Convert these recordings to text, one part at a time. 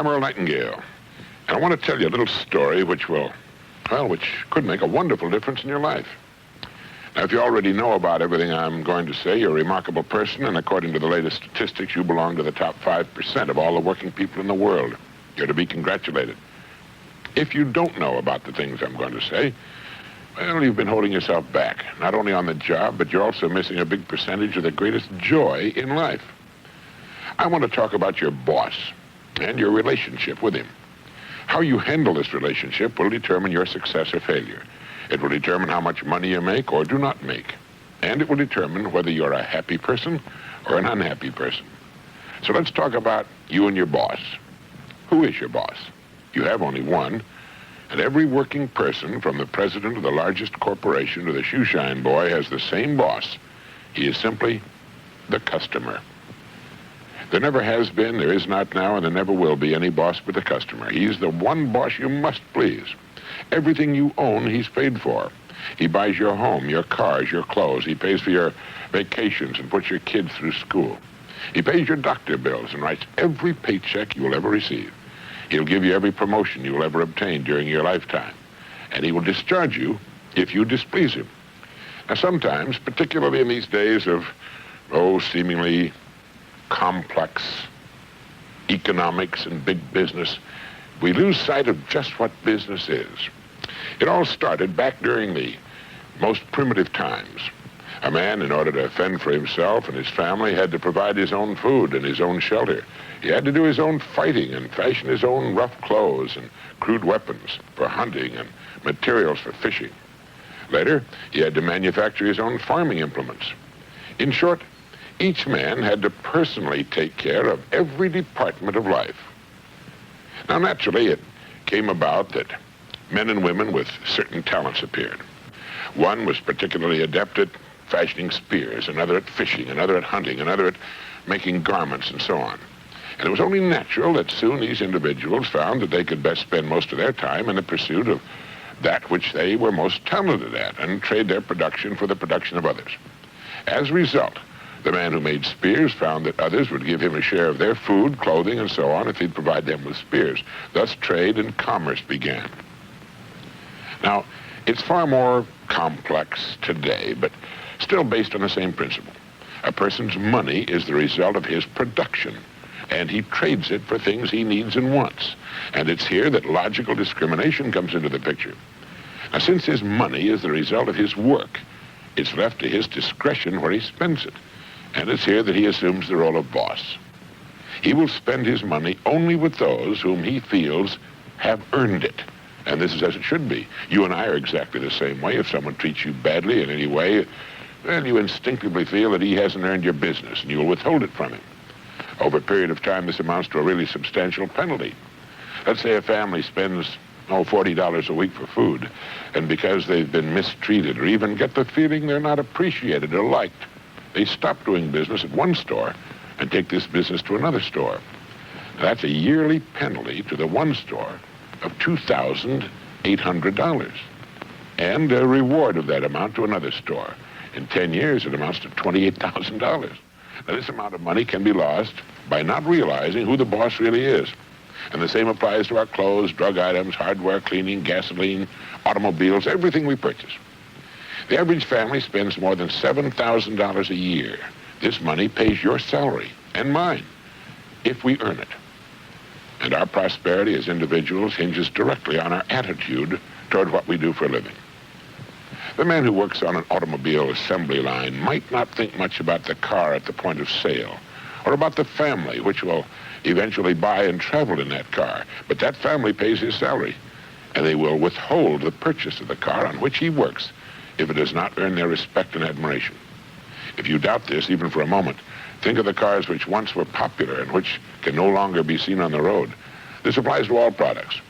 I'm Earl Nightingale, and I want to tell you a little story which could make a wonderful difference in your life. Now, if you already know about everything I'm going to say, you're a remarkable person, and according to the latest statistics, you belong to the top 5% of all the working people in the world. You're to be congratulated. If you don't know about the things I'm going to say, well, you've been holding yourself back, not only on the job, but you're also missing a big percentage of the greatest joy in life. I want to talk about your boss and your relationship with him. How you handle this relationship will determine your success or failure. It will determine how much money you make or do not make. And it will determine whether you're a happy person or an unhappy person. So let's talk about you and your boss. Who is your boss? You have only one. And every working person, from the president of the largest corporation to the shoeshine boy, has the same boss. He is simply the customer. There never has been, there is not now, and there never will be any boss but the customer. He's the one boss you must please. Everything you own, he's paid for. He buys your home, your cars, your clothes. He pays for your vacations and puts your kids through school. He pays your doctor bills and writes every paycheck you will ever receive. He'll give you every promotion you will ever obtain during your lifetime. And he will discharge you if you displease him. Now, sometimes, particularly in these days of, seemingly complex economics and big business, we lose sight of just what business is. It all started back during the most primitive times. A man, in order to fend for himself and his family, had to provide his own food and his own shelter. He had to do his own fighting and fashion his own rough clothes and crude weapons for hunting and materials for fishing. Later, he had to manufacture his own farming implements. In short, each man had to personally take care of every department of life. Now, naturally, it came about that men and women with certain talents appeared. One was particularly adept at fashioning spears, another at fishing, another at hunting, another at making garments, and so on. And it was only natural that soon these individuals found that they could best spend most of their time in the pursuit of that which they were most talented at and trade their production for the production of others. As a result, the man who made spears found that others would give him a share of their food, clothing, and so on if he'd provide them with spears. Thus, trade and commerce began. Now, it's far more complex today, but still based on the same principle. A person's money is the result of his production, and he trades it for things he needs and wants. And it's here that logical discrimination comes into the picture. Now, since his money is the result of his work, it's left to his discretion where he spends it. And it's here that he assumes the role of boss. He will spend his money only with those whom he feels have earned it. And this is as it should be. You and I are exactly the same way. If someone treats you badly in any way, well, you instinctively feel that he hasn't earned your business, and you'll withhold it from him. Over a period of time, this amounts to a really substantial penalty. Let's say a family spends, $40 a week for food, and because they've been mistreated or even get the feeling they're not appreciated or liked, they stop doing business at one store and take this business to another store. Now, that's a yearly penalty to the one store of $2,800 and a reward of that amount to another store. In 10 years, it amounts to $28,000. Now, this amount of money can be lost by not realizing who the boss really is. And the same applies to our clothes, drug items, hardware, cleaning, gasoline, automobiles, everything we purchase. The average family spends more than $7,000 a year. This money pays your salary and mine if we earn it. And our prosperity as individuals hinges directly on our attitude toward what we do for a living. The man who works on an automobile assembly line might not think much about the car at the point of sale or about the family which will eventually buy and travel in that car. But that family pays his salary, and they will withhold the purchase of the car on which he works if it does not earn their respect and admiration. If you doubt this, even for a moment, think of the cars which once were popular and which can no longer be seen on the road. This applies to all products.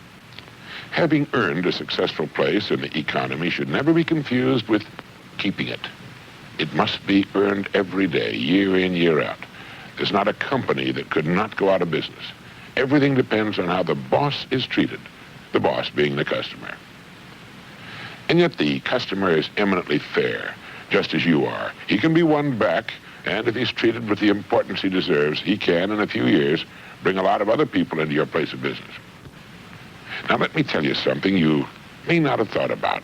Having earned a successful place in the economy should never be confused with keeping it. It must be earned every day, year in, year out. There's not a company that could not go out of business. Everything depends on how the boss is treated, the boss being the customer. And yet the customer is eminently fair, just as you are. He can be won back, and if he's treated with the importance he deserves, he can, in a few years, bring a lot of other people into your place of business. Now, let me tell you something you may not have thought about.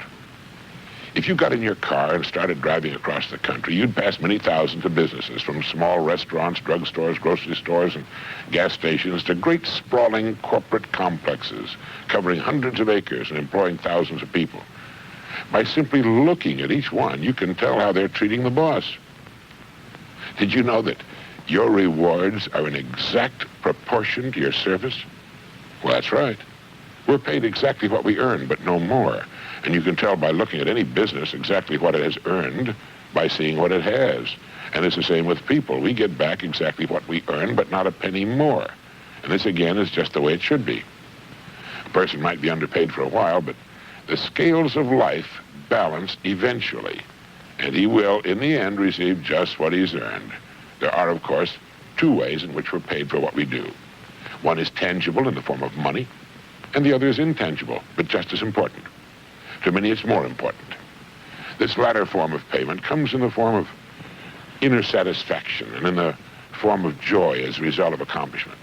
If you got in your car and started driving across the country, you'd pass many thousands of businesses, from small restaurants, drugstores, grocery stores, and gas stations to great sprawling corporate complexes covering hundreds of acres and employing thousands of people. By simply looking at each one, you can tell how they're treating the boss. Did you know that your rewards are in exact proportion to your service? Well, that's right. We're paid exactly what we earn, but no more. And you can tell by looking at any business exactly what it has earned by seeing what it has. And it's the same with people. We get back exactly what we earn, but not a penny more. And this, again, is just the way it should be. A person might be underpaid for a while, but the scales of life balance eventually. And he will, in the end, receive just what he's earned. There are, of course, two ways in which we're paid for what we do. One is tangible in the form of money, and the other is intangible, but just as important. To many, it's more important. This latter form of payment comes in the form of inner satisfaction and in the form of joy as a result of accomplishment.